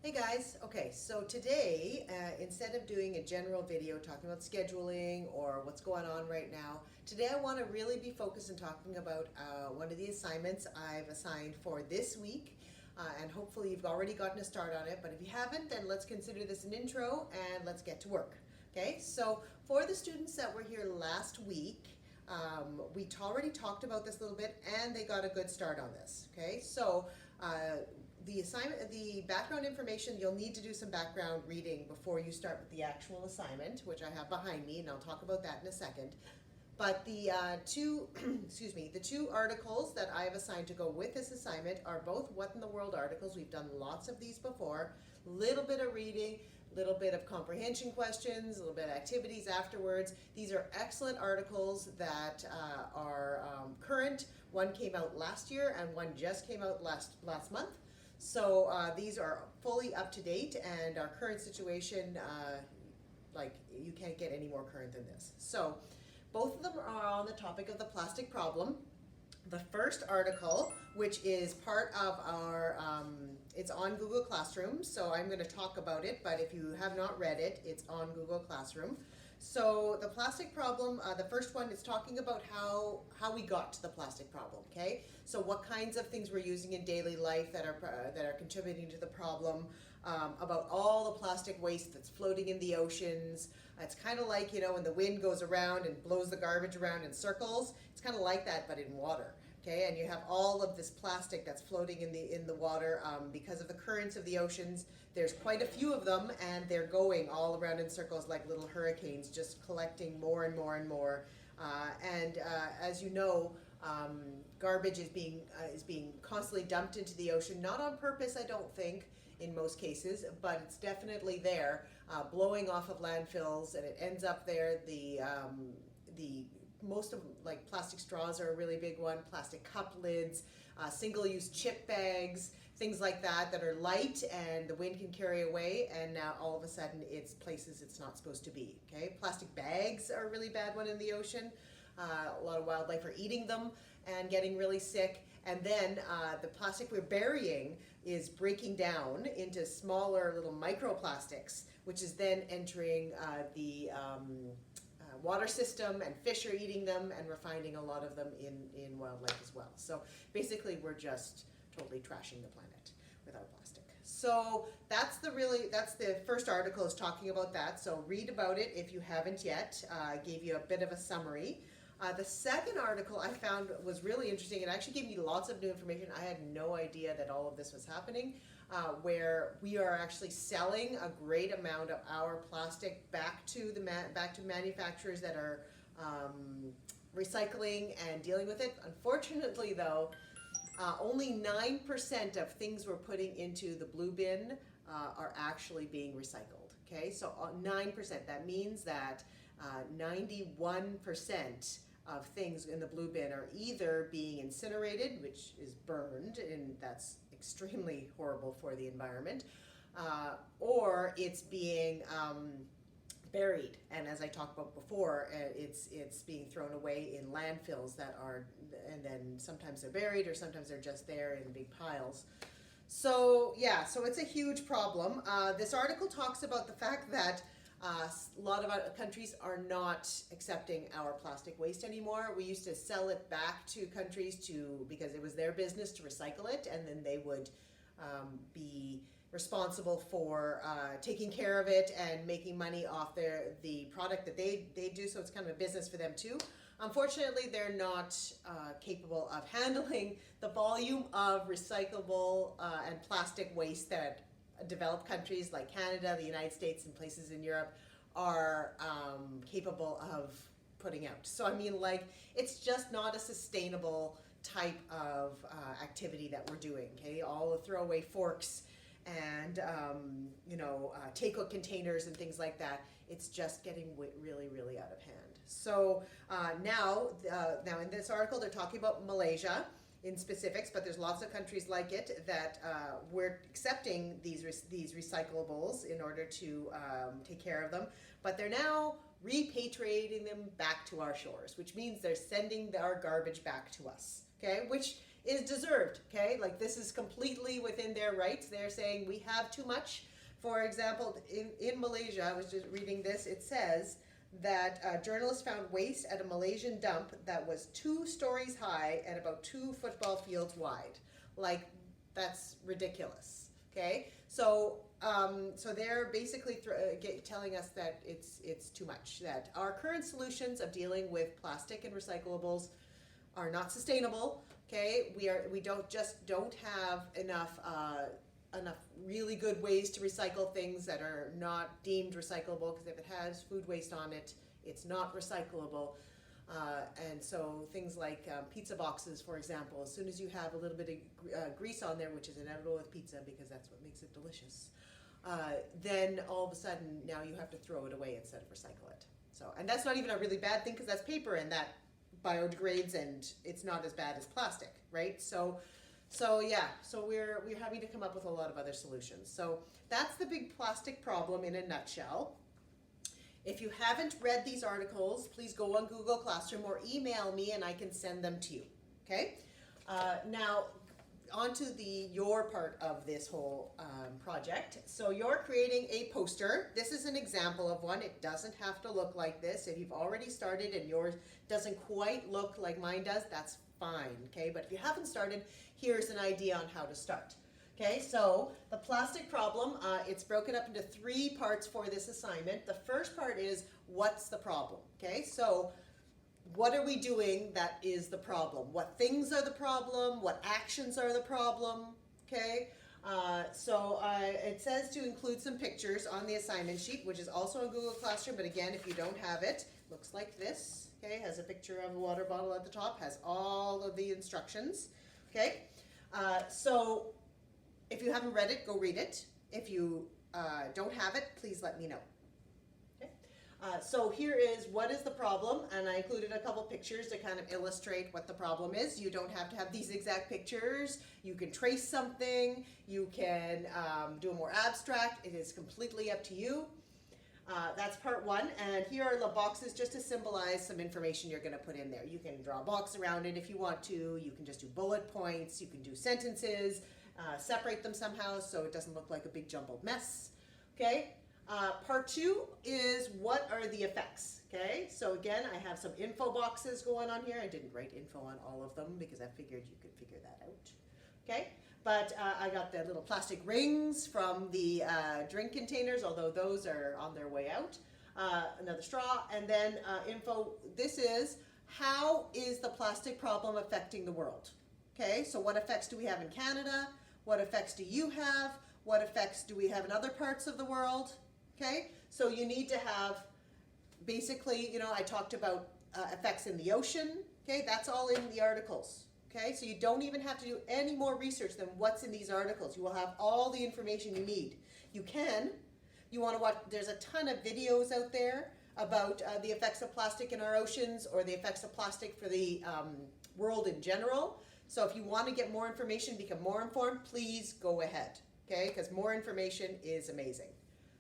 Hey guys, okay, so today, instead of doing a general video talking about scheduling or what's going on right now, today I want to really be focused on talking about one of the assignments I've assigned for this week, and hopefully you've already gotten a start on it, but if you haven't, then let's consider this an intro and let's get to work. Okay, so for the students that were here last week, we already talked about this a little bit and they got a good start on this. Okay, so the assignment, the background information, you'll need to do some background reading before you start with the actual assignment, which I have behind me, and I'll talk about that in a second. But the two, the two articles that I have assigned to go with this assignment are both What in the World articles. We've done lots of these before. Little bit of reading, little bit of comprehension questions, a little bit of activities afterwards. These are excellent articles that are current. One came out last year and one just came out last month. So these are fully up to date, and our current situation, like you can't get any more current than this. So both of them are on the topic of the plastic problem. The first article, which is part of our, it's on Google Classroom, so I'm going to talk about it, but if you have not read it, it's on Google Classroom. So the plastic problem, the first one is talking about how we got to the plastic problem, okay? So what kinds of things we're using in daily life that are contributing to the problem, about all the plastic waste that's floating in the oceans. It's kind of like, you know, when the wind goes around and blows the garbage around in circles, it's kind of like that, but in water. Okay, and you have all of this plastic that's floating in the water because of the currents of the oceans. There's quite a few of them, and they're going all around in circles like little hurricanes, just collecting more and more and more. As you know, garbage is being constantly dumped into the ocean, not on purpose, I don't think, in most cases, but it's definitely there, blowing off of landfills, and it ends up there. The most of, like, plastic straws are a really big one, plastic cup lids, single-use chip bags, things like that are light and the wind can carry away, and now all of a sudden it's places it's not supposed to be. Okay, plastic bags are a really bad one in the ocean. A lot of wildlife are eating them and getting really sick. And then the plastic we're burying is breaking down into smaller little microplastics, which is then entering the water system, and fish are eating them, and we're finding a lot of them in wildlife as well. So basically we're just totally trashing the planet with our plastic. So that's the first article is talking about that. So read about it if you haven't yet. I gave you a bit of a summary. The second article I found was really interesting. It actually gave me lots of new information. I had no idea that all of this was happening, where we are actually selling a great amount of our plastic back to manufacturers that are recycling and dealing with it. Unfortunately, though, only 9% of things we're putting into the blue bin are actually being recycled. Okay, so 9%. That means that 91% of things in the blue bin are either being incinerated, which is burned, and that's extremely horrible for the environment, or it's being buried, and as I talked about before, it's being thrown away in landfills that are, and then sometimes they're buried or sometimes they're just there in big piles. So yeah, so it's a huge problem. This article talks about the fact that a lot of countries are not accepting our plastic waste anymore. We used to sell it back to countries because it was their business to recycle it, and then they would be responsible for taking care of it and making money off the product that they do. So it's kind of a business for them too. Unfortunately, they're not capable of handling the volume of recyclable and plastic waste that developed countries like Canada, the United States, and places in Europe are capable of putting out. So I mean, like, it's just not a sustainable type of activity that we're doing. Okay, all the throwaway forks and take-out containers and things like that. It's just getting really, really out of hand. So now in this article, they're talking about Malaysia in specifics, but there's lots of countries like it that we're accepting these recyclables in order to take care of them, but they're now repatriating them back to our shores, which means they're sending our garbage back to us, okay? Which is deserved, okay? Like this is completely within their rights. They're saying we have too much. For example, in Malaysia, I was just reading this, it says that journalists found waste at a Malaysian dump that was 2 stories high and about 2 football fields wide. Like, that's ridiculous, okay? So they're basically telling us that it's too much, that our current solutions of dealing with plastic and recyclables are not sustainable, okay? We don't have enough really good ways to recycle things that are not deemed recyclable, because if it has food waste on it, it's not recyclable. And so things like pizza boxes, for example, as soon as you have a little bit of grease on there, which is inevitable with pizza because that's what makes it delicious, then all of a sudden now you have to throw it away instead of recycle it. So, and that's not even a really bad thing because that's paper and that biodegrades and it's not as bad as plastic, right? So yeah, so we're having to come up with a lot of other solutions. So that's the big plastic problem in a nutshell. If you haven't read these articles, please go on Google Classroom or email me and I can send them to you, okay? Now, on to your part of this whole project. So you're creating a poster. This is an example of one. It doesn't have to look like this. If you've already started and yours doesn't quite look like mine does, that's fine, okay? But if you haven't started, here's an idea on how to start. Okay, so the plastic problem, it's broken up into 3 parts for this assignment. The first part is, what's the problem? Okay, so what are we doing that is the problem? What things are the problem? What actions are the problem? Okay, it says to include some pictures on the assignment sheet, which is also in Google Classroom, but again, if you don't have it, looks like this. Okay, has a picture of a water bottle at the top, has all of the instructions. Okay, so if you haven't read it, go read it. If you don't have it, please let me know. Okay. So here is what is the problem, and I included a couple pictures to kind of illustrate what the problem is. You don't have to have these exact pictures. You can trace something. You can do a more abstract. It is completely up to you. That's part 1, and here are the boxes just to symbolize some information you're going to put in there. You can draw a box around it if you want to. You can just do bullet points. You can do sentences. Separate them somehow so it doesn't look like a big jumbled mess. Okay. Part 2 is what are the effects. Okay. So again, I have some info boxes going on here. I didn't write info on all of them because I figured you could figure that out. Okay. But I got the little plastic rings from the drink containers, although those are on their way out. Another straw, and then info. This is, how is the plastic problem affecting the world? Okay. So what effects do we have in Canada? What effects do you have? What effects do we have in other parts of the world? Okay, so you need to have, basically, I talked about effects in the ocean. Okay, that's all in the articles. Okay, so you don't even have to do any more research than what's in these articles. You will have all the information you need. You want to watch, there's a ton of videos out there about the effects of plastic in our oceans or the effects of plastic for the world in general. So if you want to get more information, become more informed, please go ahead, okay? Because more information is amazing,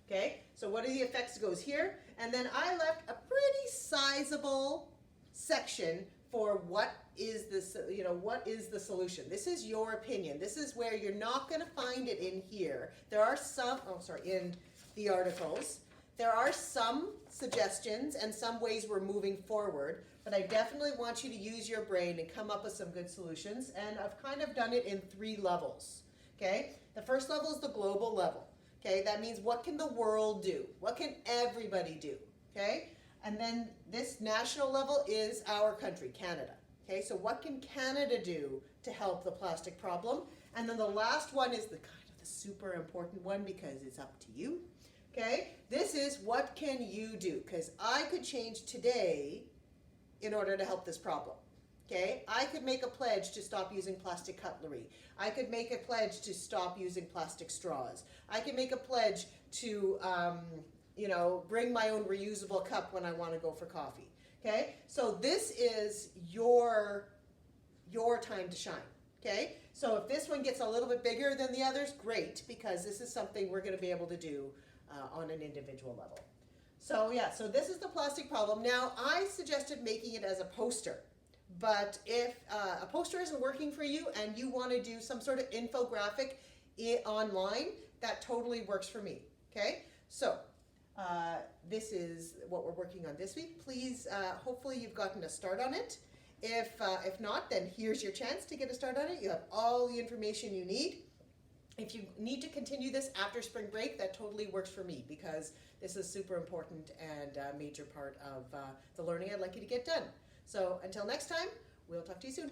okay? So what are the effects goes here. And then I left a pretty sizable section for what is this, what is the solution? This is your opinion. This is where you're not going to find it in here. There are some, in the articles. There are some suggestions and some ways we're moving forward, but I definitely want you to use your brain and come up with some good solutions, and I've kind of done it in 3 levels, okay? The first level is the global level, okay? That means what can the world do? What can everybody do, okay? And then this national level is our country, Canada, okay? So what can Canada do to help the plastic problem? And then the last one is the kind of the super important one because it's up to you. Okay, this is what can you do, because I could change today in order to help this problem. Okay, I could make a pledge to stop using plastic cutlery. I could make a pledge to stop using plastic straws. I could make a pledge to, bring my own reusable cup when I want to go for coffee. Okay, so this is your time to shine. Okay, so if this one gets a little bit bigger than the others, great, because this is something we're going to be able to do on an individual level. So yeah, so this is the plastic problem. Now I suggested making it as a poster, But if a poster isn't working for you and you want to do some sort of infographic online, that totally works for me. Okay, so this is what we're working on this week. Please, hopefully you've gotten a start on it. If not, then here's your chance to get a start on it. You have all the information you need. If you need to continue this after spring break, that totally works for me, because this is super important and a major part of the learning I'd like you to get done. So until next time, we'll talk to you soon.